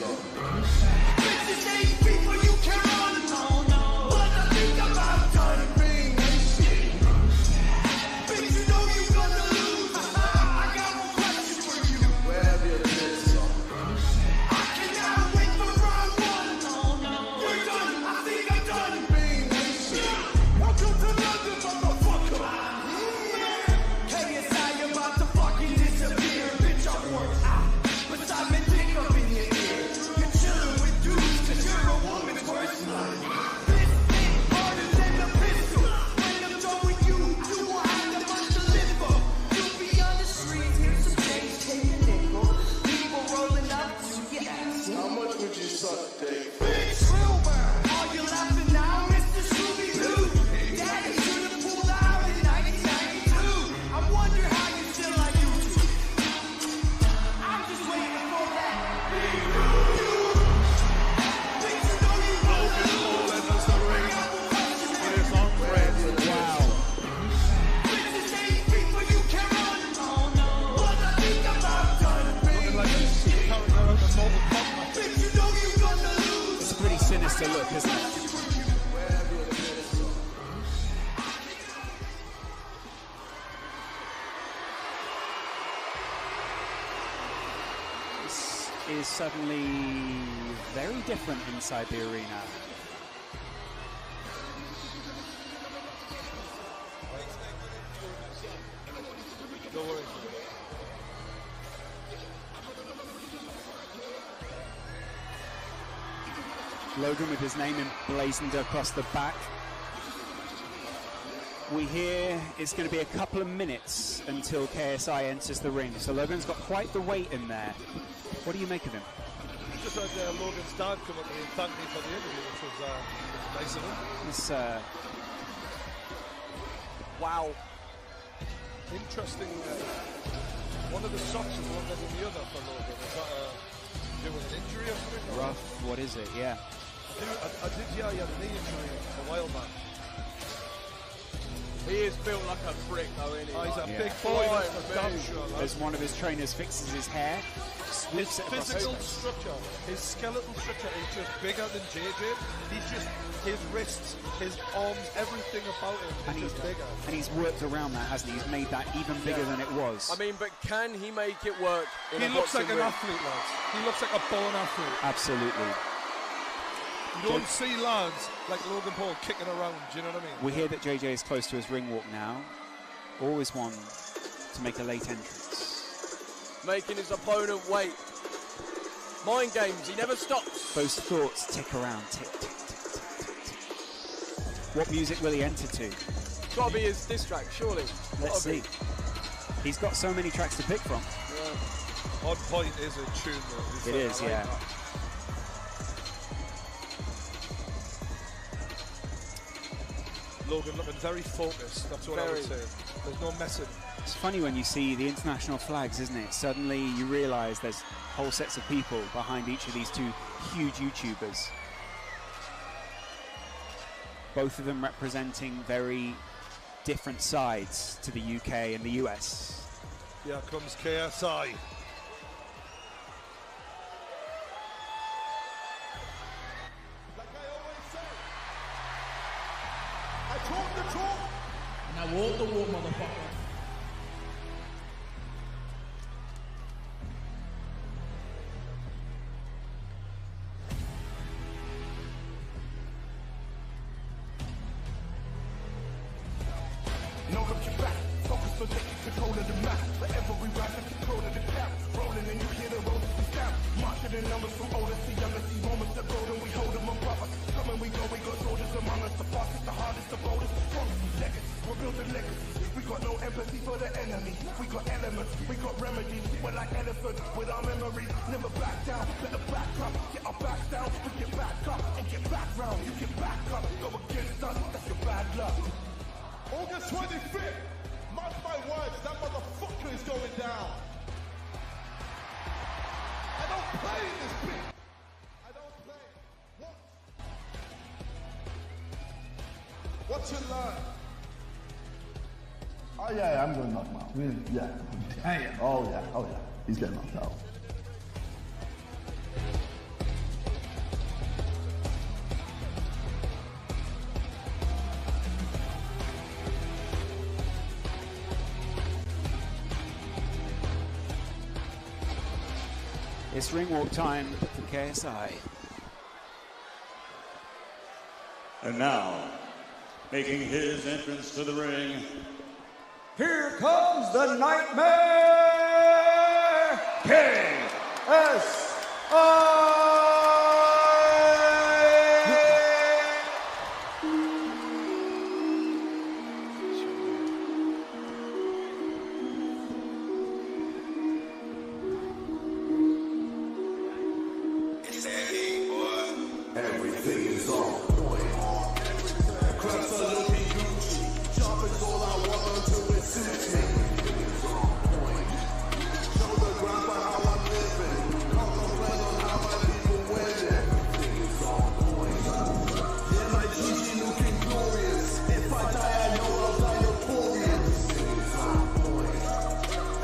song. Bitches ain't people you can run. But I think I'm about done being shit. Bitch, you know you gonna lose. I got one question for you. Where have you heard this song? I cannot wait for round one. We're done. I think I'm done being shit. Welcome to London, motherfucker. KSI about to fucking disappear. Bitch, I work out. But I've been dick up in your ear. You're chilling with dudes cause you're a woman's worst line. This ain't harder than a pistol. When I'm done with you, you will have the much to live for. You'll be on the street, here's some change, take a nickel. People rolling up to your ass. How much would you suck, Dave? Bitch, Wilbur, are you laughing now, Mr. Scooby-Doo? Daddy should have pulled out in 1992. I wonder how you still like YouTube. I'm just waiting for that. Bitch, you know you Logan Paul enters the ring with his own friend. Wow. bitches ain't people you can run. But I think I'm about done being Like a character of the Mortal Kombat. bitch, you know you gonna lose. It's a pretty sinister look, isn't it? Where have you heard this song? This is suddenly very different inside the arena. Don't worry. Logan with his name emblazoned across the back. We hear it's going to be a couple of minutes until KSI enters the ring. So Logan's got quite the weight in there. What do you make of him? Just had Logan's dad come up to me and thank me for the interview, which was nice of him. This, Wow. Interesting. One of the socks is longer than the other for Logan. Is that do with an injury or something? rough. What is it? Yeah. I did hear he had a knee injury a while back. He is built like a brick, though, isn't he? Oh, he's a Yeah. big boy, Boy, that's for damn sure. lad. As one of his trainers fixes his hair, His sweeps it across physical his structure, his skeletal structure is just bigger than JJ. He's just, his wrists, his arms, everything about him and is he's, just bigger. and he's worked around that, hasn't he? He's made that even bigger than it was. I mean, but can he make it work in He a looks like boxing an ring? athlete, lads. He looks like a born athlete. Absolutely. You don't see lads like Logan Paul kicking around, do you know what I mean? We hear that JJ is close to his ring walk now. Always one to make a late entrance. Making his opponent wait. Mind games, he never stops. Those thoughts tick around, tick, tick, tick, tick, tick, tick. What music will he enter to? It's got to be his diss track, surely. Let's Gotta be. see. He's got so many tracks to pick from. On Point is a tune though. It is, yeah. Logan looking very focused, that's what I would say. There's no messing. It's funny when you see the international flags, isn't it? Suddenly you realise there's whole sets of people behind each of these two huge YouTubers. Both of them representing very different sides to the UK and the US. Here comes KSI. Like I always say, I talk the talk, and I walk the walk, motherfucker. No looking back, focus on taking control of the map. Forever we rise in control of the gap. Rolling and you hear the rollers we stamp. Marching in numbers from older to younger. See moments that golden, we hold them on brother. Come and we go, we got soldiers among us. The fastest, the hardest, the boldest. Strongest legacies, we're building legacies. We got no empathy for the enemy. We got elements, we got remedies. We're like elephants with our memories. Never back down, better back up. Get our backs down, we get back up and get back round. You get back up, go against us, that's your bad luck. August 25th, mark my words, that motherfucker is going down. I don't play in this bitch. I don't play. What? What you learn? Oh yeah, I'm going to knock him out. Really? Yeah. Damn. Oh yeah. He's getting knocked out. It's ring walk time for KSI. And now, making his entrance to the ring, here comes the Nightmare KSI! Everything is on point. Crabs are looking Gucci. Sharp is all I want until it suits me. Everything is on point. Show the ground for how I'm living. Can't complain on how my people win. Everything is on point. Yeah, my GG looking glorious. If I die, I know I'll die notorious. Everything is on point.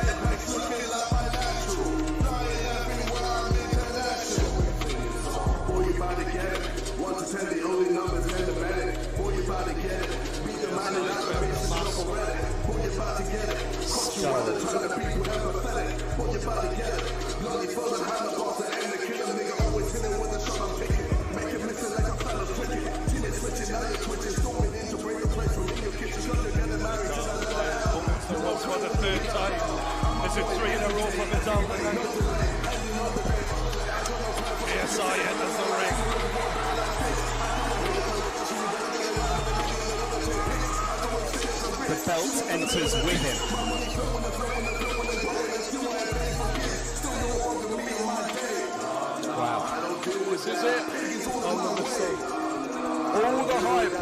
Apex looking like my natural. Flying everywhere, I'm international. Everything is on point. Boy, you about to get it. 1 to 10, the only numbers and the medic. Boy, you about to get it. Beat the man in aggravation, not for Reddit. Boy, you about to get it. Cost you rather trying to be empathetic. Boy, you about to get it. Bloody full and hand up off the end of kill. Nigga always hitting with the shot I'm picking. Make it missing like a fella's cricket. Team is switching, now you're twitching. Storming in to break the place from in your kitchen. Cause you're getting married to that leather hell. For the third time. Is it 3 in a row for the down? KSI enters the ring. The belt enters with him. Wow. This is it. All the hype,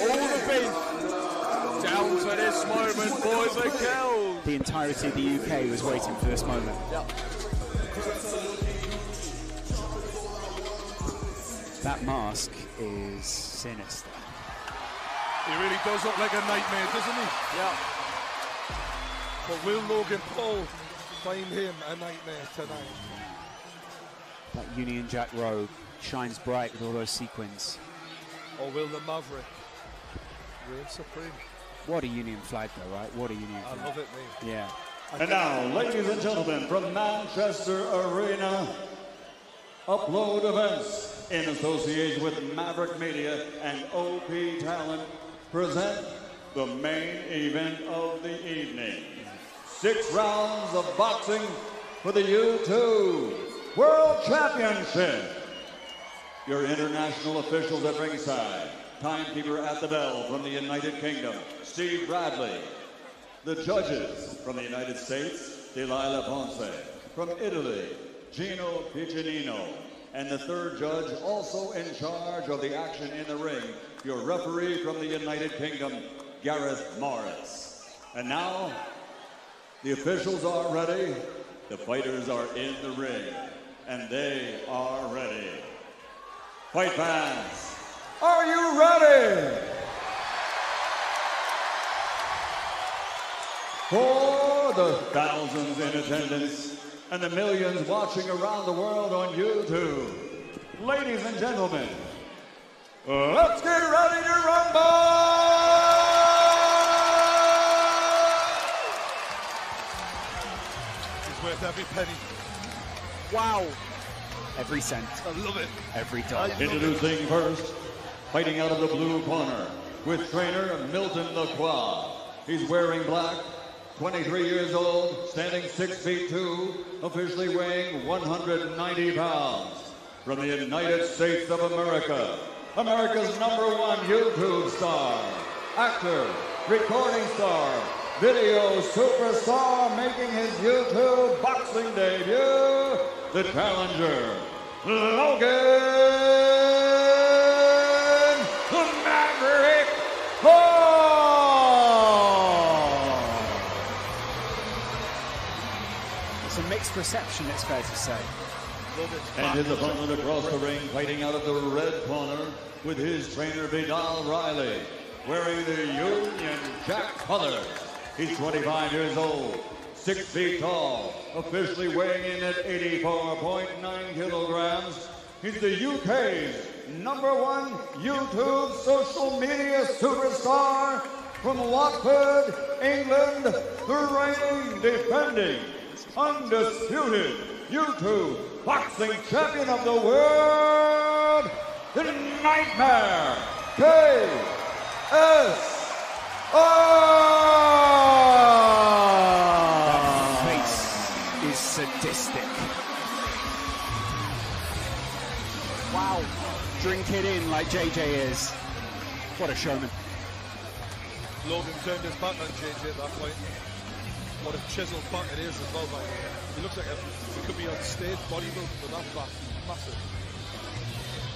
all the beef, down to this moment, boys and girls. The entirety of the UK was waiting for this moment. Yep. That mask is sinister. He really does look like a nightmare, doesn't he? Yeah. But will Logan Paul find him a nightmare tonight? That Union Jack robe shines bright with all those sequins. Or will the Maverick reign supreme? What a Union flag though, right? What a Union I flag. love it, mate. Yeah. And now, ladies and gentlemen, from Manchester Arena, Upload Events, in association with Maverick Media and OP Talent, present the main event of the evening. 6 rounds of boxing for the U2 World Championship. Your international officials at ringside, timekeeper at the bell from the United Kingdom, Steve Bradley. The judges from the United States, Delilah Ponce. From Italy, Gino Piccinino. And the third judge, also in charge of the action in the ring, your referee from the United Kingdom, Gareth Morris. And now, the officials are ready, the fighters are in the ring, and they are ready. Fight fans, are you ready? For the thousands in attendance and the millions watching around the world on YouTube, ladies and gentlemen, let's get ready to rumble! It's worth every penny. Wow. Every cent. I love it. Every dollar. Introducing first, fighting out of the blue corner, with trainer Milton Lacroix. He's wearing black, 23 years old, standing 6'2", officially weighing 190 pounds. From the United States of America, America's #1 YouTube star, actor, recording star, video superstar, making his YouTube boxing debut, the challenger, Logan the Maverick Paul! It's a mixed reception, it's fair to say. And his opponent across the ring, fighting out of the red corner with his trainer Vidal Riley, wearing the Union Jack colors. He's 25 years old, 6 feet tall, officially weighing in at 84.9 kilograms. He's the UK's #1 YouTube social media superstar from Watford, England, the reigning, defending, undisputed YouTube boxing champion of the world, the Nightmare, KSI. That face is sadistic. Wow. Drink it in like JJ is. What a showman. Logan turned his back on JJ at that point. What a chiseled back it is as well, by the way. He looks like he could be on stage bodybuilding with that back. Massive.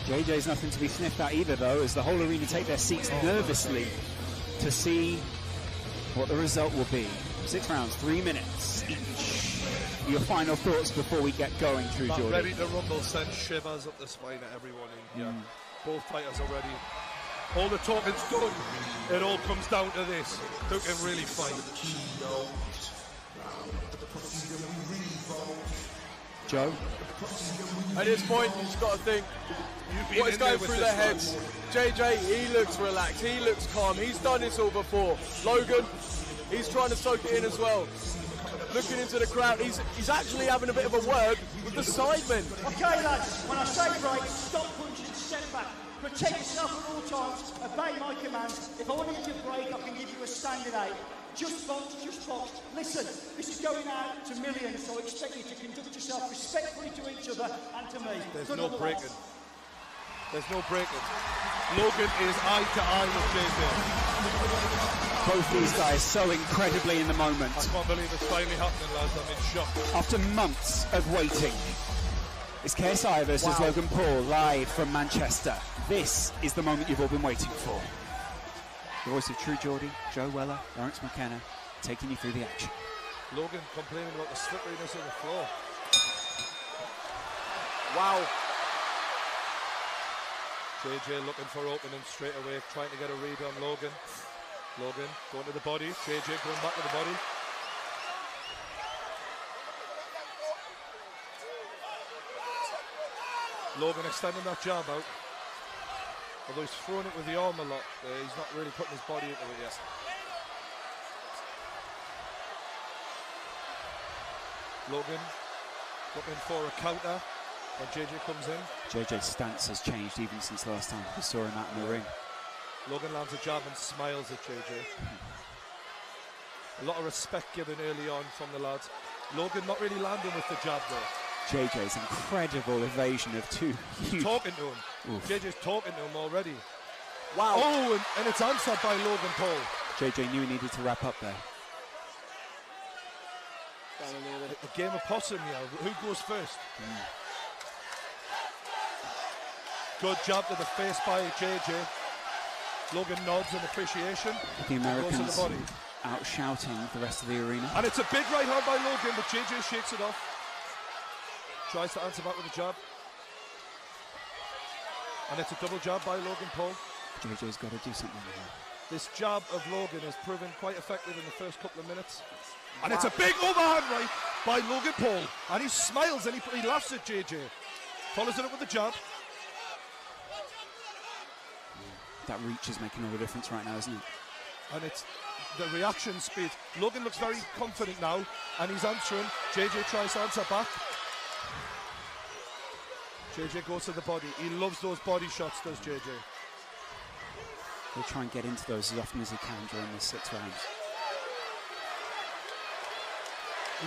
JJ's nothing to be sniffed at either, though, as the whole arena take their seats nervously to see what the result will be. 6 rounds, 3 minutes each. Your final thoughts before we get going through, That Jordan? ready to rumble sends shivers up the spine of everyone in here. Both fighters are ready. All the talking's done. It all comes down to this. Who can really fight? Joe? At this point, you just got to think what is going through their heads. JJ, he looks relaxed, he looks calm, he's done this all before. Logan, he's trying to soak it in as well. Looking into the crowd, he's actually having a bit of a word with the sidemen. Okay, lads, when I say break, stop punching, step back. Protect yourself at all times, obey my commands. If I want to give you a break, I can give you a standing 8. Just box, just box. Listen, this is going out to millions, so I expect you to conduct yourself respectfully to each other and to me. There's Good no luck, breaking. lads. There's no breaking. Logan is eye to eye with JJ. Both these guys so incredibly in the moment. I can't believe it's finally happening, lads. I'm in shock. After months of waiting, it's KSI versus Logan Paul live from Manchester. This is the moment you've all been waiting for. The voice of True Geordie, Joe Weller, Lawrence McKenna, taking you through the action. Logan complaining about the slipperiness of the floor. Wow. JJ looking for opening straight away, trying to get a read on Logan. Logan going to the body, JJ going back to the body. Logan extending that jab out. Although he's throwing it with the arm a lot, he's not really putting his body into it yet. Logan looking for a counter when JJ comes in. JJ's stance has changed even since the last time we saw him out in the ring. Logan lands a jab and smiles at JJ. A lot of respect given early on from the lads. Logan not really landing with the jab though. JJ's incredible evasion of two huge... Talking to him. Oof. JJ's talking to him already. Wow. Oh, and it's answered by Logan Paul. JJ knew he needed to wrap up there. A game of possum here. Who goes first? Good jab to the face by JJ. Logan nods in appreciation. The Americans goes to the body. out shouting the rest of the arena. And it's a big right hand by Logan, but JJ shakes it off. Tries to answer back with a jab. And it's a double jab by Logan Paul. JJ's got to do something here. This jab of Logan has proven quite effective in the first couple of minutes. And it's a big overhand right by Logan Paul. And he smiles and he laughs at JJ. Follows it up with the jab. That reach is making all the difference right now, isn't it? And it's the reaction speed. Logan looks very confident now, and he's answering. JJ tries to answer back. JJ goes to the body. He loves those body shots, does JJ. He'll try and get into those as often as he can during the 6 rounds.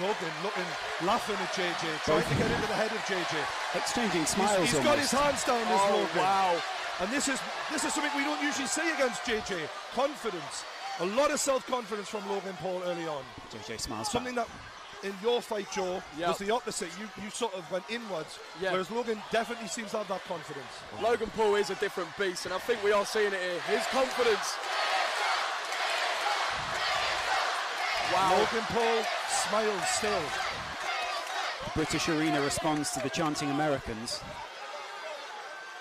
Logan looking, laughing at JJ, trying to get into the head of JJ. Exchanging smiles. He's got his hands down this Logan. Wow. And this is something we don't usually see against JJ. Confidence. A lot of self-confidence from Logan Paul early on. JJ smiles. Something that in your fight, Joe, was the opposite. You sort of went inwards, whereas Logan definitely seems to have that confidence. Logan Paul is a different beast, and I think we are seeing it here. His confidence. Wow. Logan Paul smiles still. The British arena responds to the chanting Americans.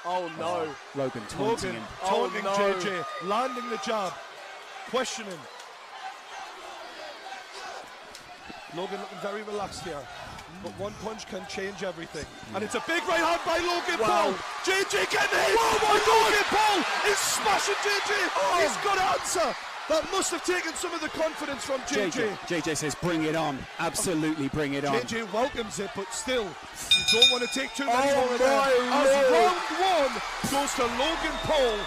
Oh no. Logan taunting him. Taunting no. JJ, landing the jab, questioning. Logan looking very relaxed here, but one punch can change everything. And it's a big right hand by Logan Paul. JJ getting hit. Oh my God. Logan Paul is smashing JJ. He's got to answer. That must have taken some of the confidence from JJ. JJ says, bring it on. Absolutely bring it on. JJ welcomes it, but still, you don't want to take too many more of my that. As Lord. round 1 goes to Logan Paul.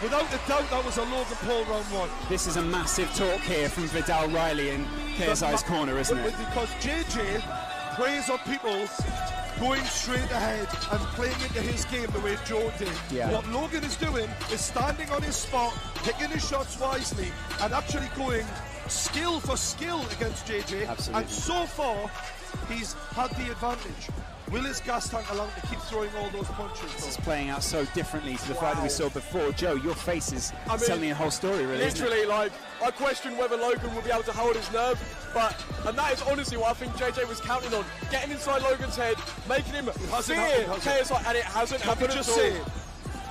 Without a doubt, that was a Logan Paul round 1. This is a massive talk here from Vidal Riley in KSI's corner, isn't it? Because JJ preys on people going straight ahead and playing into his game the way Joe did. Yeah. What Logan is doing is standing on his spot, picking his shots wisely, and actually going skill for skill against JJ. Absolutely. And so far, he's had the advantage. Will his gas tank allow him to keep throwing all those punches? This is playing out so differently to the fight that we saw before. Joe, your face is telling a whole story, really. Literally, like, I question whether Logan will be able to hold his nerve, and that is honestly what I think JJ was counting on. Getting inside Logan's head, making him fear KSI, and it hasn't happened at all.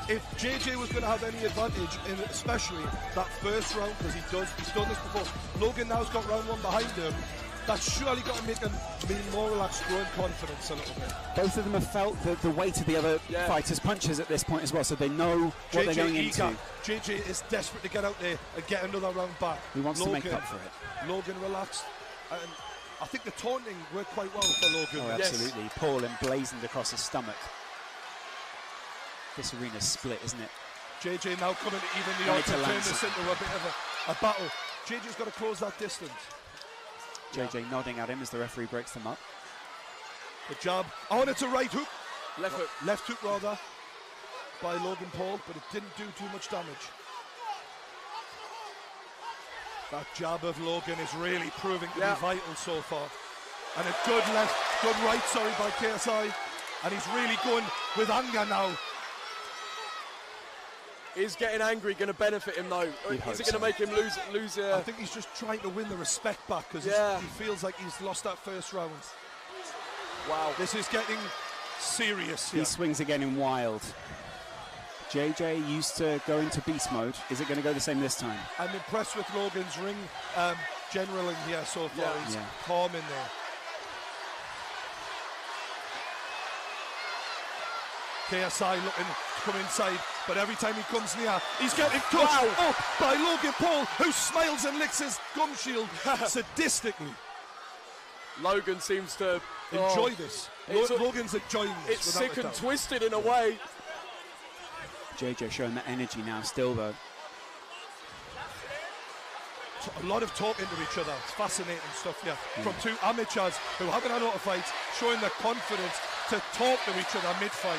If JJ was going to have any advantage in especially that first round, because he's done this before, Logan now's got round 1 behind him. That's surely got to make him be more relaxed, growing confidence a little bit. Both of them have felt the weight of the other fighters' punches at this point as well, so they know what they're going into. JJ is desperate to get out there and get another round back. He wants to make up for it. Logan relaxed, and I think the taunting worked quite well for Logan. Oh, absolutely. Yes. Paul emblazoned across his stomach. This arena's split, isn't it? JJ now coming to even the odds and turn this into a bit of a battle. JJ's got to close that distance. JJ nodding at him as the referee breaks them up. Good job. Oh, and it's a right hook. Left hook. Left hook, rather, by Logan Paul, but it didn't do too much damage. That jab of Logan is really proving to be vital so far. And a good right, by KSI. And he's really going with anger now. Is getting angry going to benefit him though? Is it going to make him lose? I think he's just trying to win the respect back because he feels like he's lost that first round. Wow. This is getting serious here. He swings again in wild. JJ used to go into beast mode. Is it going to go the same this time? I'm impressed with Logan's ring generaling here so far. He's calm in there. KSI looking to come inside, but every time he comes near, he's getting touched up by Logan Paul, who smiles and licks his gum shield sadistically. Logan seems to enjoy this. Logan's enjoying this. It's sick and twisted in a way. JJ showing that energy now still, though. A lot of talking to each other. It's fascinating stuff here. From two amateurs who haven't had a lot of fights, showing the confidence to talk to each other mid-fight.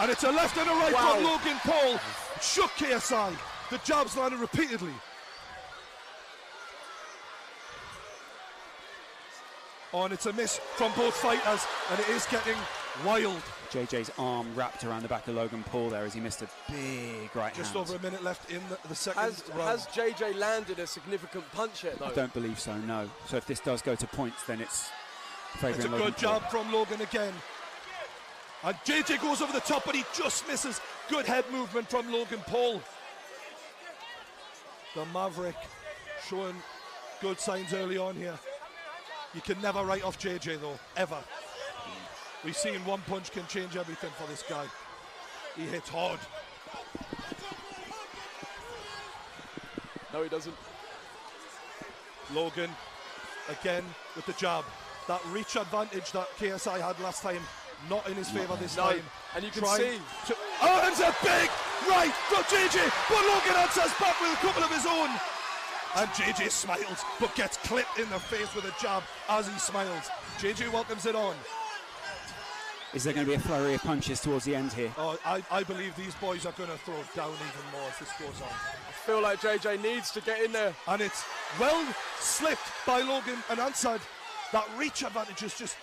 And it's a left and a right from Logan Paul. Shook KSI. The jabs landed repeatedly. Oh, and it's a miss from both fighters, and it is getting wild. JJ's arm wrapped around the back of Logan Paul there as he missed a big right Just hand. over a minute left in the second round. Has JJ landed a significant punch yet, though? I don't believe so, no. So if this does go to points, then it's favouring Logan Paul. It's a good jab from Logan again. And JJ goes over the top, but he just misses. Good head movement from Logan Paul. The Maverick showing good signs early on here. You can never write off JJ though, ever. We've seen one punch can change everything for this guy. He hits hard. No, he doesn't. Logan, again with the jab. That reach advantage that KSI had last time, not in his favour this time. And you can see. Oh, it's a big right from JJ, but Logan answers back with a couple of his own. And JJ smiles, but gets clipped in the face with a jab as he smiles. JJ welcomes it on. Is there going to be a flurry of punches towards the end here? Oh, I believe these boys are going to throw down even more as this goes on. I feel like JJ needs to get in there. And it's well slipped by Logan and answered. That reach advantage is just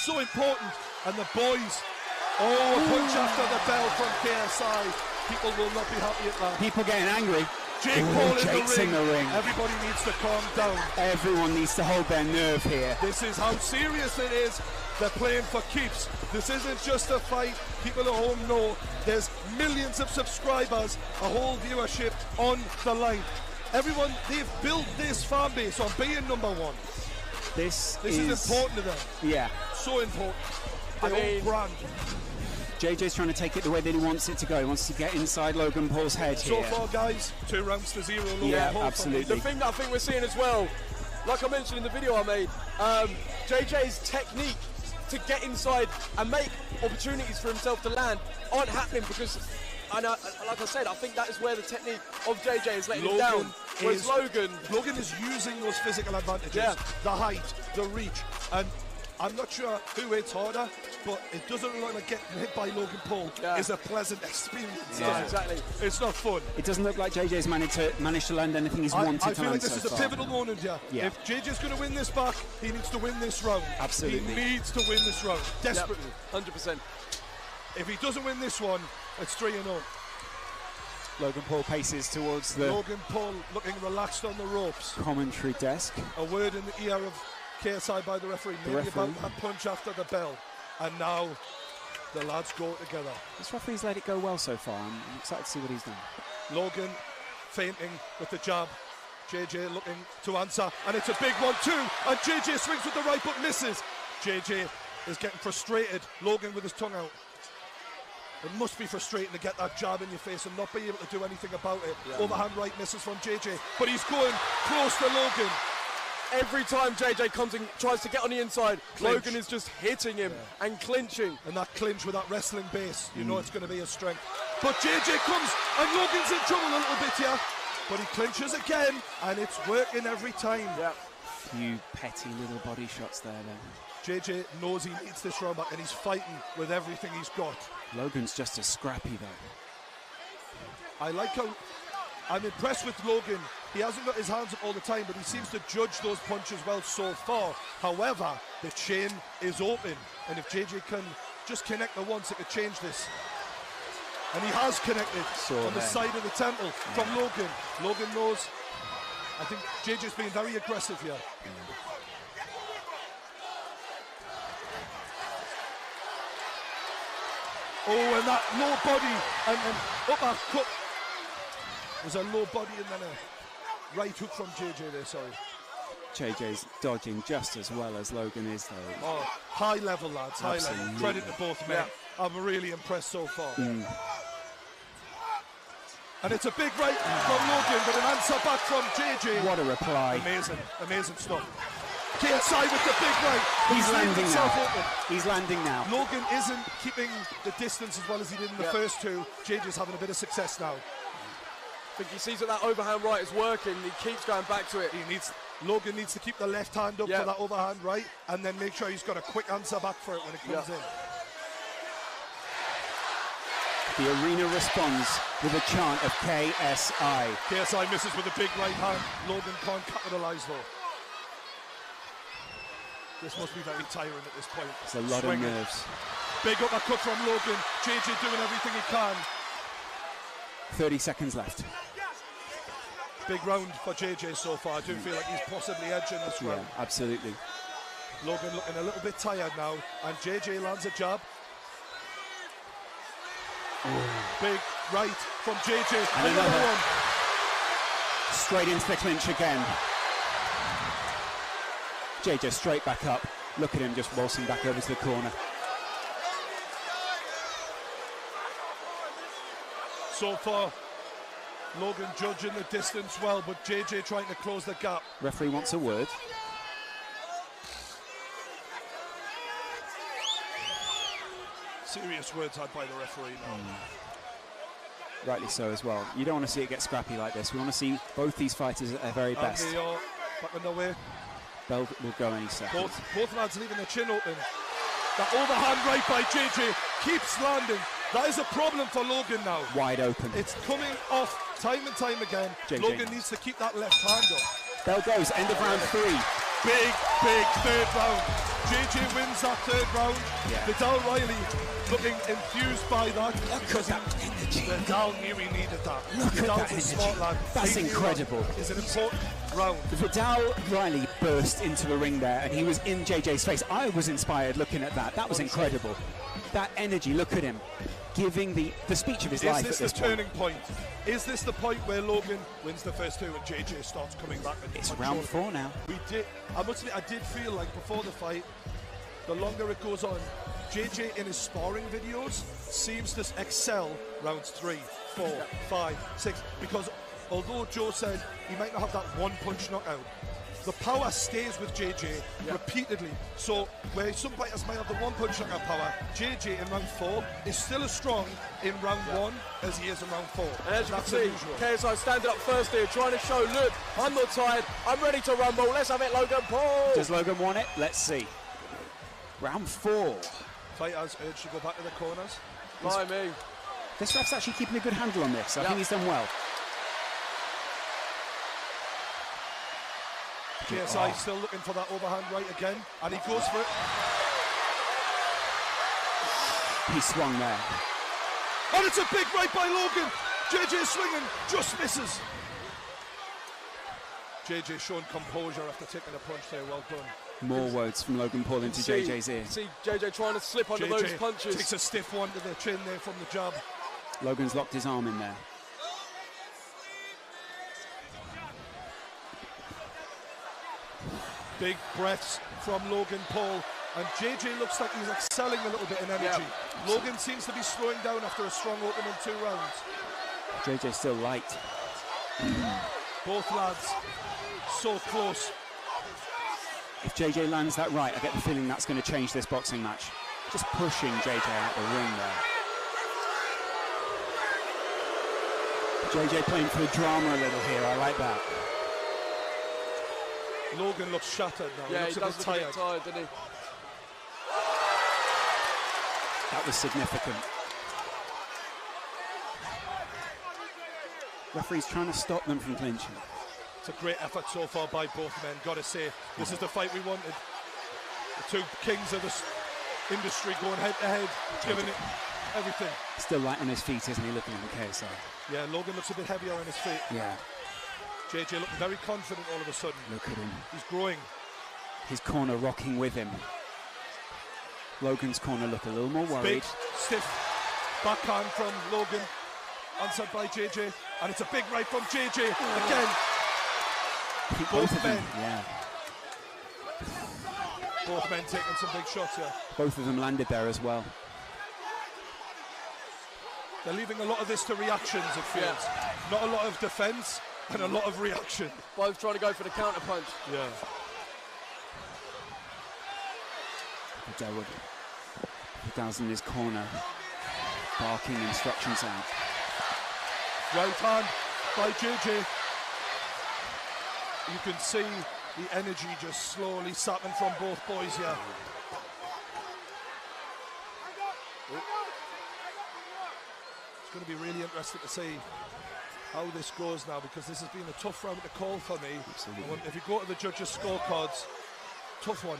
so important. And the boys, a punch after the bell from KSI. People will not be happy at that. People getting angry. Jake Paul Jake's in the ring. Everybody needs to calm down. Everyone needs to hold their nerve here. This is how serious it is. They're playing for keeps. This isn't just a fight. People at home know there's millions of subscribers, a whole viewership on the line. Everyone, they've built this fan base on being number one. This is important to them. Yeah. So important. Their own brand. JJ's trying to take it the way that he wants it to go. He wants to get inside Logan Paul's head So here. far, guys, 2 rounds to 0. Logan Yeah, Paul. absolutely. The thing that I think we're seeing as well, like I mentioned in the video I made, JJ's technique to get inside and make opportunities for himself to land aren't happening because, like I said, I think that is where the technique of JJ is letting him down. Whereas Logan is using those physical advantages, Yeah. the height, the reach, and I'm not sure who hits harder, but it doesn't look like getting hit by Logan Paul is a pleasant experience. Yeah, exactly. It's not fun. It doesn't look like JJ's managed to land anything he's wanted to land. I feel like this is so a far. pivotal moment here. Yeah. If JJ's going to win this back, he needs to win this round. Absolutely. He needs to win this round, desperately. Yep, 100%. If he doesn't win this one, it's 3-0. Logan Paul paces towards the Logan Paul looking relaxed on the ropes. commentary desk. A word in the ear of KSI by the referee, maybe about that punch after the bell. And now the lads go together. This referee's let it go well so far. I'm excited to see what he's done. Logan feinting with the jab. JJ looking to answer, and it's a big one too. And JJ swings with the right but misses. JJ is getting frustrated. Logan with his tongue out. It must be frustrating to get that jab in your face and not be able to do anything about it. Yeah. Overhand right misses from JJ, but he's going close to Logan. Every time JJ comes and tries to get on the inside, Clinch. Logan is just hitting him and clinching. And that clinch with that wrestling base, you know it's going to be a strength. But JJ comes, and Logan's in trouble a little bit here. But he clinches again, and it's working every time. Yeah. Few petty little body shots there then. JJ knows he needs this round back, and he's fighting with everything he's got. Logan's just as scrappy though. I like how I'm impressed with Logan. He hasn't got his hands up all the time, but he seems to judge those punches well so far. However, the chain is open, and if JJ can just connect the once, it could change this. And he has connected on the side of the temple from Logan. Logan knows. I think JJ's being very aggressive here. Oh, and that low body and uppercut was a low body and then a right hook from JJ there, sorry. JJ's dodging just as well as Logan is though. Oh, high level, lads, high level. Absolutely. Credit to both men. I'm really impressed so far. And it's a big right from Logan, but an answer back from JJ. What a reply. Amazing, amazing stuff. KSI with the big right. He's landing himself now. open. He's landing now. Logan isn't keeping the distance as well as he did in the first two. JJ's having a bit of success now. I think he sees that overhand right is working. He keeps going back to it. Logan needs to keep the left hand up for that overhand right, and then make sure he's got a quick answer back for it when it comes in. The arena responds with a chant of KSI. KSI misses with a big right hand. Logan can't capitalise though. This must be very tiring at this point. It's a lot of nerves. Big uppercut from Logan. JJ doing everything he can. 30 seconds left. Big round for JJ so far. I do feel like he's possibly edging this round. Yeah, absolutely. Logan looking a little bit tired now, and JJ lands a jab. Big right from JJ. And another one. Straight into the clinch again. JJ straight back up. Look at him just waltzing back over to the corner. So far, Logan judging the distance well, but JJ trying to close the gap. Referee wants a word. Serious words had by the referee now. Rightly so as well. You don't want to see it get scrappy like this. We want to see both these fighters at their very best. And they are back on their way. Bell will go any second. Both lads leaving their chin open. That overhand right by JJ keeps landing. That is a problem for Logan now. Wide open. It's coming off time and time again. JJ. Logan needs to keep that left hand up. Bell goes, end of round 3. Big third round. JJ wins that third round. Yeah. Vidal Riley looking infused by that. Because Vidal knew he needed that. Vidal's a smart lad. That's incredible. It's an important round. Vidal Riley burst into the ring there and he was in JJ's face. I was inspired looking at that. That was incredible. That energy, look at him. Giving the speech of his life at this Is this the turning point? Is this the point where Logan wins the first two and JJ starts coming back? It's round 4 now. I must admit, I did feel like before the fight, the longer it goes on, JJ in his sparring videos seems to excel rounds 3, 4, 5, 6, because although Joe said he might not have that one punch knockout, the power stays with JJ repeatedly. So where some fighters might have the one punch knockout power, JJ in round 4 is still as strong in round 1 as he is in round 4. And as you That's can see, unusual. KSI standing up first here, trying to show, look, I'm not tired, I'm ready to rumble. Let's have it, Logan Paul. Does Logan want it? Let's see. Round 4. Fighters urged to go back to the corners. By me. This ref's actually keeping a good handle on this. I think he's done well. KSI still looking for that overhand right again, and he goes for it. He swung there. And it's a big right by Logan. JJ swinging, just misses. JJ showing composure after taking a punch there, well done. More words from Logan Paul into JJ's ear. See JJ trying to slip under those punches. Takes a stiff one to the chin there from the jab. Logan's locked his arm in there. Big breaths from Logan Paul, and JJ looks like he's excelling a little bit in energy. Logan seems to be slowing down after a strong opening 2 rounds. JJ's still light. Both lads so close. If JJ lands that right, I get the feeling that's going to change this boxing match. Just pushing JJ out the ring there. JJ playing for the drama a little here, I like that. Logan looks shattered now. Yeah, he he looks does a look bit a bit tired. tired, doesn't he? That was significant. Referee's trying to stop them from clinching. It's a great effort so far by both men, gotta say. This is the fight we wanted. The 2 kings of the industry going head to head, giving it everything. Still light on his feet, isn't he, looking at the KSI? Yeah, Logan looks a bit heavier on his feet. Yeah. JJ looking very confident all of a sudden. Look at him. He's growing. His corner rocking with him. Logan's corner look a little more worried. Big, stiff backhand from Logan, answered by JJ, and it's a big right from JJ again. I think Both of them, men. yeah. Both men taking some big shots here. Both of them landed there as well. They're leaving a lot of this to reactions, it feels. Not a lot of defence and a lot of reaction. Both trying to go for the counter punch. Yeah. Delwood. Vidal's in his corner, barking instructions out. Right hand by JJ. You can see the energy just slowly sapping from both boys here. It's going to be really interesting to see how this goes now, because this has been a tough round to call for me. Absolutely. If you go to the judges' scorecards, tough one.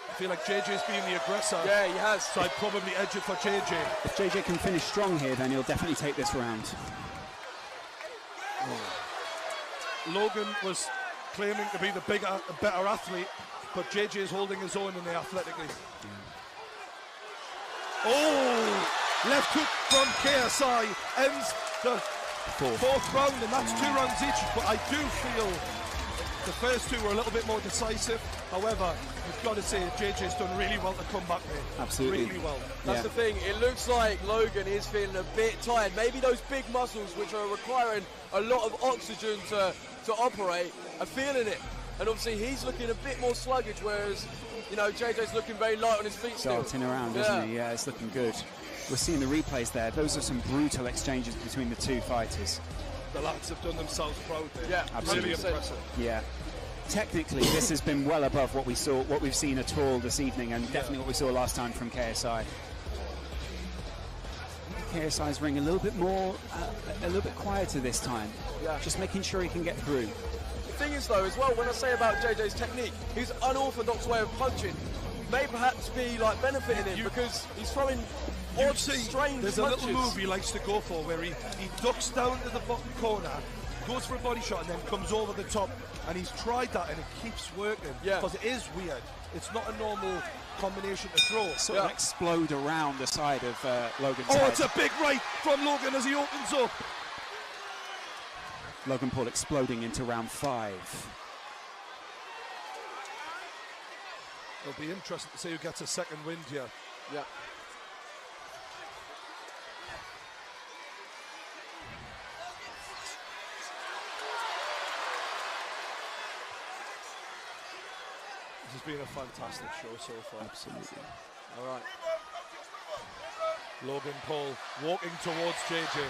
I feel like JJ's being the aggressor. Yeah, he has. So I'd probably edge it for JJ. If JJ can finish strong here, then he'll definitely take this round. Logan was claiming to be the better athlete, but JJ is holding his own in there athletically. Oh! Left hook from KSI ends the fourth round, and that's 2 rounds each. But I do feel the first 2 were a little bit more decisive. However, you've got to say JJ's done really well to come back there. Absolutely. Really well. That's the thing, it looks like Logan is feeling a bit tired. Maybe those big muscles, which are requiring a lot of oxygen to operate, are feeling it. And obviously he's looking a bit more sluggish, whereas, you know, JJ's looking very light on his feet still. Darting around, isn't he? Yeah, it's looking good. We're seeing the replays there. Those are some brutal exchanges between the 2 fighters. The lads have done themselves proud there. Yeah, absolutely. Really impressive. Yeah. Technically, this has been well above what we've seen at all this evening, and definitely what we saw last time from KSI. KSI's ring a little bit more, a little bit quieter this time. Yeah. Just making sure he can get through. The thing is, though, as well, when I say about JJ's technique, his unorthodox way of punching may perhaps be like benefiting him, because he's throwing odd, strange there's punches. a little move he likes to go for where he ducks down to the bottom corner, goes for a body shot, and then comes over the top. And he's tried that, and it keeps working. Because it is weird. It's not a normal combination to throw. Sort of explode around the side of Logan's head. Oh, it's a big right from Logan as he opens up. Logan Paul exploding into round 5. It'll be interesting to see who gets a second wind here. Yeah. This has been a fantastic show so far. Absolutely. All right. Logan Paul walking towards JJ.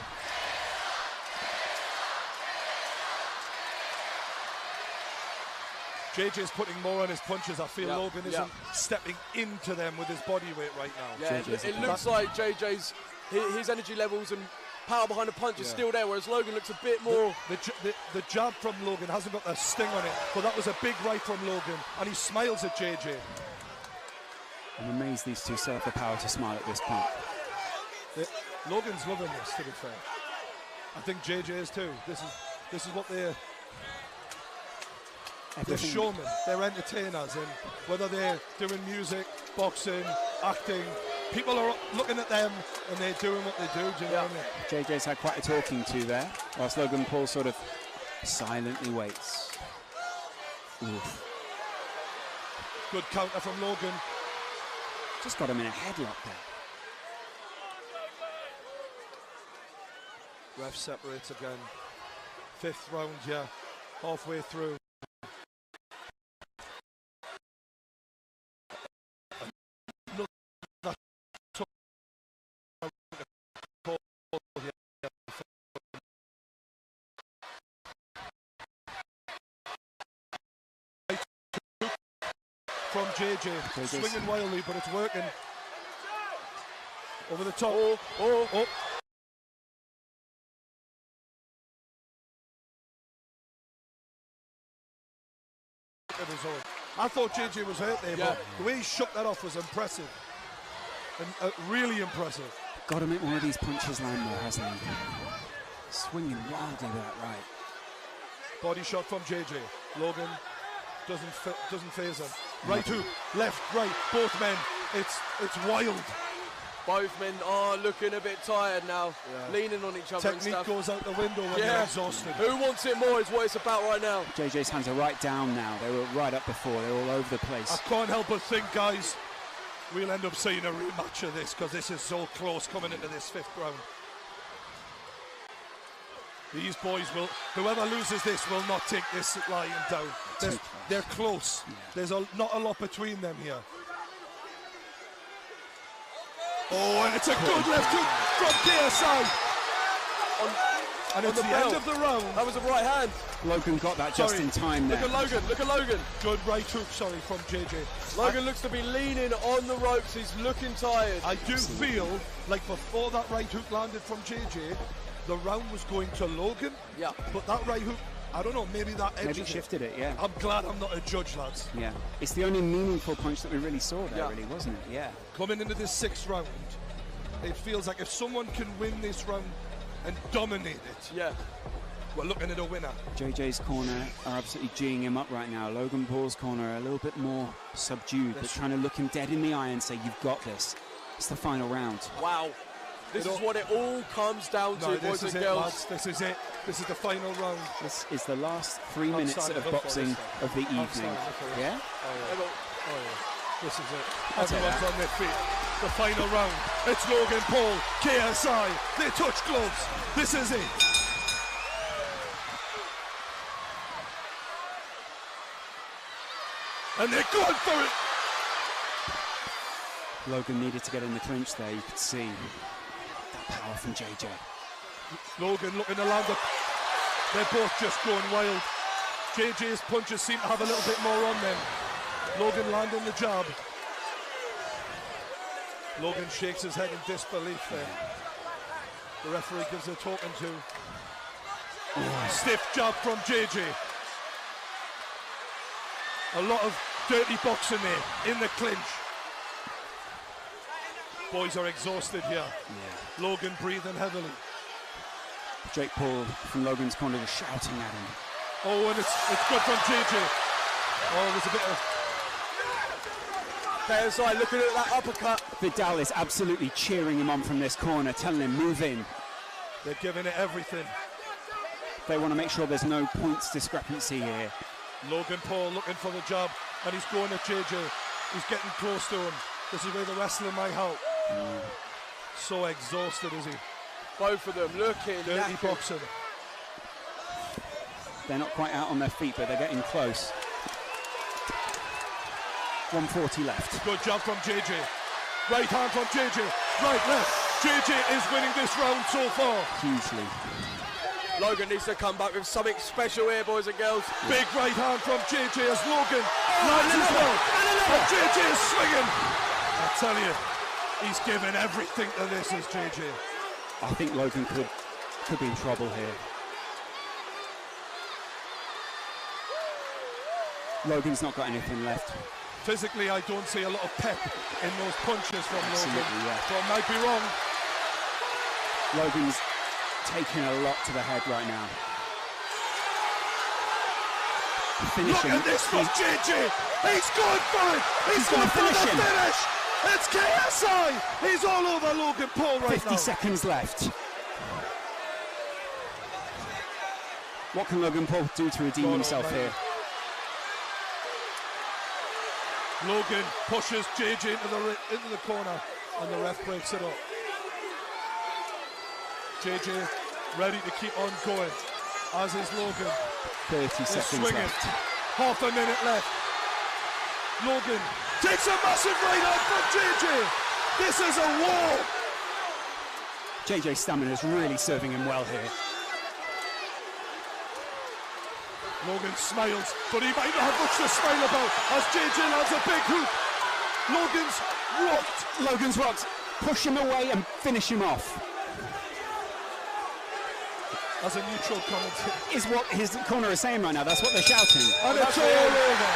JJ's putting more on his punches. I feel Logan isn't stepping into them with his body weight right now. Yeah, it looks like JJ's his energy levels and power behind the punch is still there, whereas Logan looks a bit more. The jab from Logan hasn't got a sting on it, but that was a big right from Logan, and he smiles at JJ. I'm amazed these two still have the power to smile at this point. Logan's loving this, to be fair. I think JJ is too. This is what they're showmen, they're entertainers, and whether they're doing music, boxing, acting, people are looking at them and they're doing what they do. Do you know what I mean? JJ's had quite a talking to there, whilst Logan Paul sort of silently waits. Oof. Good counter from Logan. Just got him in a headlock there. Ref separates again. 5th round, halfway through. From JJ, swinging wildly, but it's working. Over the top. Oh. I thought JJ was hurt there, but the way he shook that off was impressive. And really impressive. Got to make one of these punches land though, hasn't he? Swinging wildly with that right. Body shot from JJ. Logan doesn't phase him. Right hook, left, right, both men. It's wild. Both men are looking a bit tired now, leaning on each other. Technique and stuff. goes out the window when they're exhausted. Who wants it more is what it's about right now. JJ's hands are right down now. They were right up before. They're all over the place. I can't help but think, guys, we'll end up seeing a rematch of this because this is so close coming into this 5th round. These boys will, whoever loses this will not take this lying down. They're close. Yeah. There's not a lot between them here. Oh, and it's a good left hook from KSI. And it's the end of the round. That was a right hand. Logan got that just in time there. Look at Logan. Good right hook, from JJ. Logan looks to be leaning on the ropes. He's looking tired. I do feel like before that right hook landed from JJ, the round was going to Logan. Yeah. But that right hook, I don't know, maybe that edged Maybe it shifted it, yeah. I'm glad I'm not a judge, lads. Yeah. It's the only meaningful punch that we really saw there, really, wasn't it? Yeah. Coming into this 6th round, it feels like if someone can win this round and dominate it, we're looking at a winner. JJ's corner are absolutely geeing him up right now. Logan Paul's corner are a little bit more subdued, but trying to look him dead in the eye and say, you've got this. It's the final round. Wow. This is what it all comes down to, boys and girls. Lads. This is it. This is the final round. This is the last 3 minutes of boxing of the evening. Yeah? Oh, yeah. This is it. Everyone's on their feet. The final round. It's Logan Paul, KSI. They touch gloves. This is it. And they're going for it. Logan needed to get in the clinch there. You could see that power from JJ. Logan looking to land up. They're both just going wild. JJ's punches seem to have a little bit more on them. Logan landing the jab. Logan shakes his head in disbelief there. The referee gives a talking to. Stiff jab from JJ. A lot of dirty boxing there in the clinch. Boys are exhausted here. Yeah. Logan breathing heavily. Jake Paul from Logan's corner was shouting at him. Oh, and it's good from JJ. Oh, there's a bit of... KSI looking at that uppercut. Vidal is absolutely cheering him on from this corner, telling him, move in. They're giving it everything. They want to make sure there's no points discrepancy here. Logan Paul looking for the jab, and he's going at JJ. He's getting close to him. This is where the wrestler might help. So exhausted, is he? Both of them looking Dirty knackered. boxing. They're not quite out on their feet, but they're getting close. 140 left. Good job from JJ. Right hand from JJ. Right, left. JJ is winning this round so far. Hugely. Logan needs to come back with something special here, boys and girls. Big right hand from JJ as Logan lands his well. And JJ is swinging. I tell you, he's given everything to this as JJ. I think Logan could be in trouble here. Logan's not got anything left. Physically, I don't see a lot of pep in those punches from Logan. Yeah. So I might be wrong. Logan's taking a lot to the head right now. Finishing. Look at this from JJ. He's going for it. He's going for the finish. It's KSI. He's all over Logan Paul right 50 now. seconds left. What can Logan Paul do to redeem himself here? Logan pushes JJ into the corner, and the ref breaks it up. JJ ready to keep on going, as is Logan. 30 They're seconds swinging. left. Half a minute left. Logan takes a massive right hand from JJ. This is a war. JJ's stamina is really serving him well here. Logan smiles, but he might not have much to smile about as JJ lands a big hook. Logan's rocked. Push him away and finish him off. As a neutral commentator. Is what his corner is saying right now. That's what they're shouting. And it's all over.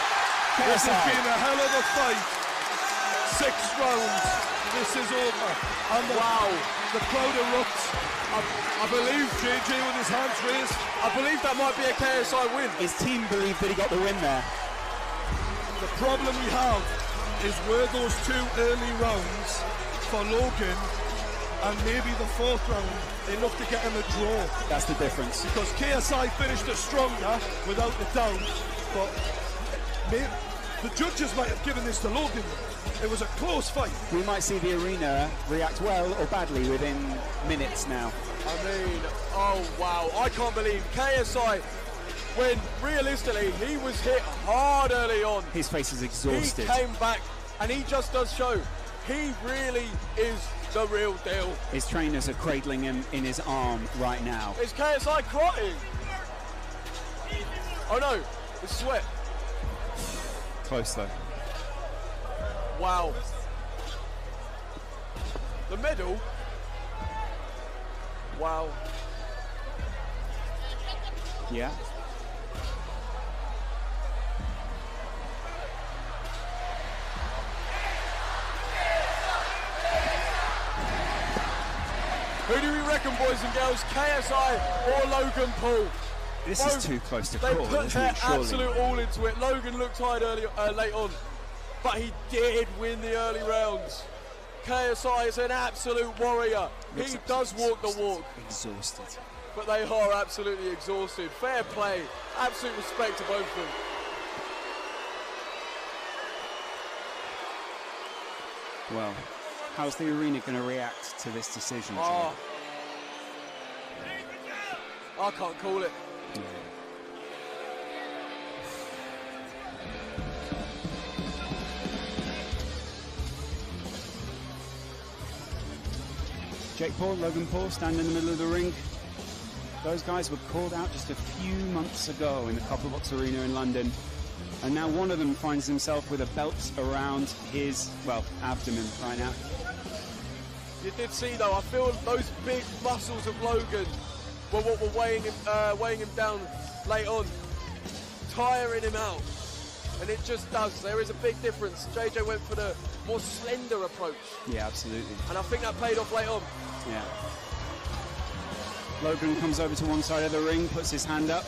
This has KSI. been a hell of a fight. 6 rounds. This is over. And the crowd erupts. I believe JJ with his hands raised. I believe that might be a KSI win. His team believed that he got the win there. The problem we have is were those 2 early rounds for Logan and maybe the 4th round enough to get him a draw. That's the difference. Because KSI finished it stronger, without a doubt, but the judges might have given this to Logan. It was a close fight. We might see the arena react well or badly within minutes now. I mean, oh wow, I can't believe KSI, when realistically he was hit hard early on. His face is exhausted. He came back and he just does show he really is the real deal. His trainers are cradling him in his arm right now. Is KSI crying? Oh no, it's sweat. Close though. Wow. The medal. Wow. Yeah. Who do we reckon, boys and girls? KSI or Logan Paul? This Both, is too close to they call, put isn't their it? Surely. absolute all into it. Logan looked tired late on, but he did win the early rounds. KSI is an absolute warrior. He does walk the walk. Exhausted. But they are absolutely exhausted. Fair play. Absolute respect to both of them. Well, how's the arena going to react to this decision? Oh. I can't call it. Jake Paul, Logan Paul stand in the middle of the ring. Those guys were called out just a few months ago in the Copper Box Arena in London. And now one of them finds himself with a belt around his, well, abdomen right now. You did see though, I feel those big muscles of Logan were what were weighing him down late on, tiring him out. And it just does. There is a big difference. JJ went for the more slender approach. Yeah, absolutely. And I think that paid off late on. Yeah. Logan comes over to one side of the ring, puts his hand up.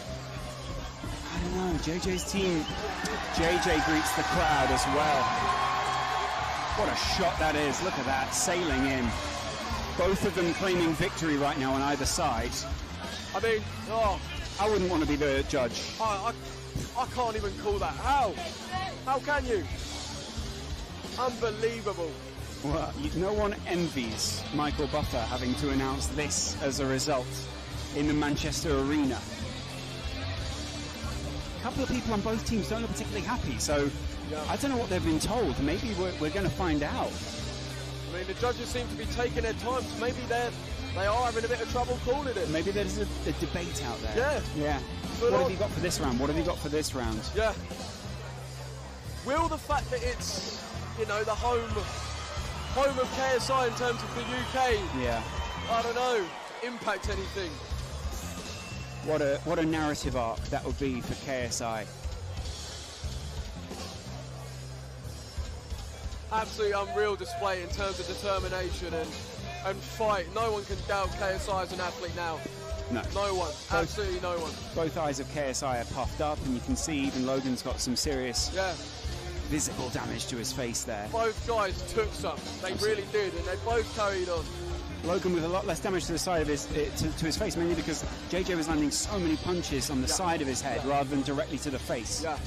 I don't know, JJ's team. JJ greets the crowd as well. What a shot that is. Look at that, sailing in. Both of them claiming victory right now on either side. I mean, I wouldn't want to be the judge. I can't even call that. How? How can you? Unbelievable. Well, no one envies Michael Buffer having to announce this as a result in the Manchester Arena. A couple of people on both teams don't look particularly happy, so I don't know what they've been told. Maybe we're going to find out. I mean, the judges seem to be taking their time, so maybe they are having a bit of trouble calling it. Maybe there's a debate out there. Yeah. Yeah. But what have you got for this round? What have you got for this round? Yeah. Will the fact that it's, you know, the home of KSI in terms of the UK, Yeah. I don't know, impact anything? What a narrative arc that would be for KSI. Absolutely unreal display in terms of determination and fight. No one can doubt KSI as an athlete now. No. No one. Absolutely no one. Both eyes of KSI are puffed up, and you can see even Logan's got some serious visible damage to his face there. Both guys took some. They really did, and they both carried on. Logan with a lot less damage to the side of his to his face, mainly because JJ was landing so many punches on the side of his head rather than directly to the face. Yeah.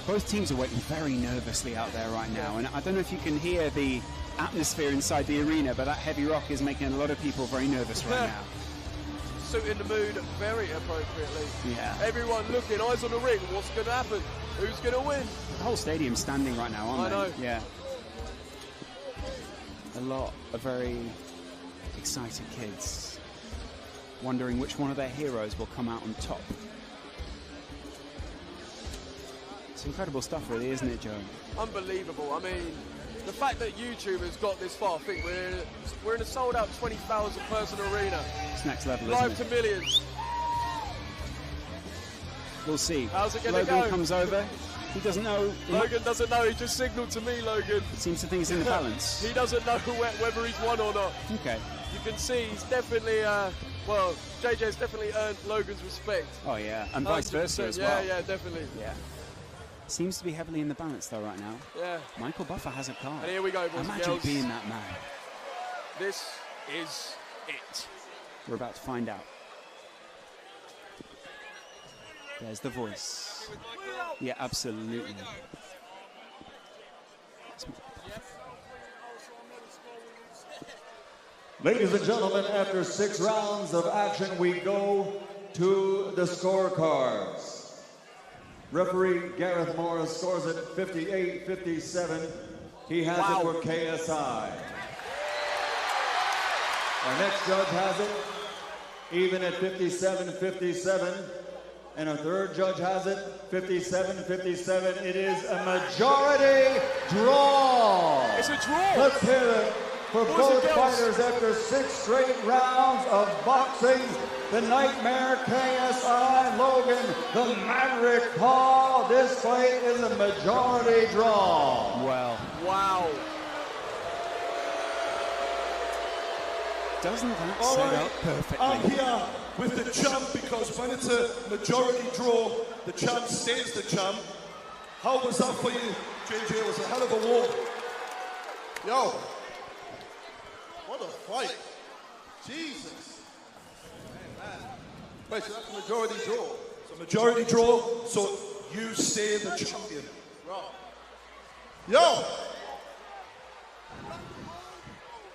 Both teams are waiting very nervously out there right now, and I don't know if you can hear the atmosphere inside the arena, but that heavy rock is making a lot of people very nervous right now. Suiting the mood very appropriately. Yeah. Everyone looking, eyes on the ring. What's going to happen? Who's going to win? The whole stadium's standing right now, aren't they? I know. Yeah. A lot of very excited kids wondering which one of their heroes will come out on top. It's incredible stuff, really, isn't it, Joe? Unbelievable. I mean, the fact that YouTube has got this far, I think we're in a sold-out 20,000 person arena. It's next level, Live isn't to millions. We'll see. How's it going to go? Logan comes over. He doesn't know. Logan doesn't know. He just signalled to me, Logan. Seems to think he's in the balance. He doesn't know whether he's won or not. Okay. You can see he's definitely, well, JJ's definitely earned Logan's respect. Oh, yeah. And vice versa as well. Yeah, definitely. Yeah. Seems to be heavily in the balance, though, right now. Yeah. Michael Buffer has a card. And here we go, boys and Imagine girls. being that man. This is it. We're about to find out. There's the voice. Yeah, absolutely. Ladies and gentlemen, after 6 rounds of action, we go to the scorecards. Referee Gareth Morris scores it 58-57. He has it for KSI. Our next judge has it even at 57-57. And our third judge has it 57-57. It is a majority draw. It's a draw. Let's hear it for both fighters after 6 straight rounds of boxing. The Nightmare KSI Logan, the Maverick Paul. This fight is a majority draw. Well. Wow. Doesn't that All set right. up perfectly? I'm here with the champ because when it's a majority draw, the champ stays the champ. How was that for you, JJ? It was a hell of a war. Yo, what a fight. Jesus. Wait, so that's a majority draw. It's a majority draw, so you stay the champion. Yo!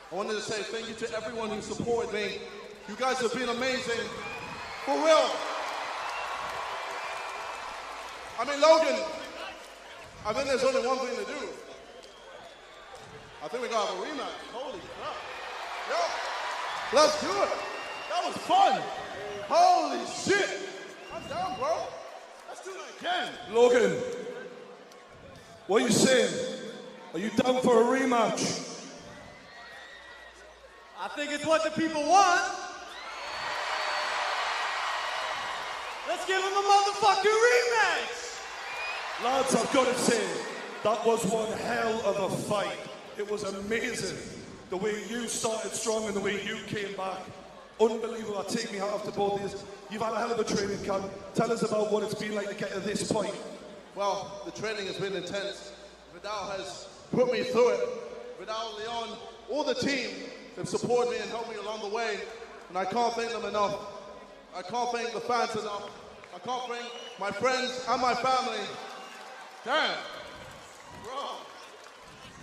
I wanted to say thank you to everyone who supported me. You guys have been amazing. For real. I mean, Logan, I think there's only one thing to do. I think we gotta have a rematch. Holy crap. Yo, let's do it. That was fun. Holy shit. I'm down, bro. Let's do it again. Logan, what are you saying? Are you down for a rematch? I think it's what the people want. Let's give them a motherfucking rematch. Lads, I've got to say, that was one hell of a fight. It was amazing. The way you started strong and the way you came back. Unbelievable. I take me hat off to both of you. You've had a hell of a training camp. Tell us about what it's been like to get to this point. Well, the training has been intense. Vidal has put me through it. Vidal, Leon, all the team have supported me and helped me along the way. And I can't thank them enough. I can't thank the fans enough. I can't thank my friends and my family. Damn. Bro.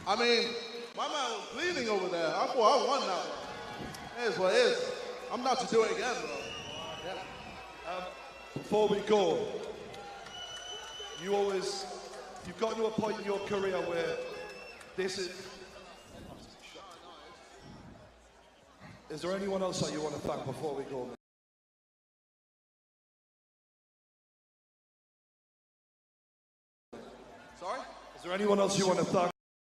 I mean, my man was bleeding over there. I thought I won that one. It is what it is. I'm not to do it again, bro. Yeah. Before we go, you've gotten to a point in your career where this is. Is there anyone else that you want to thank before we go? Sorry? Is there anyone else you want to thank?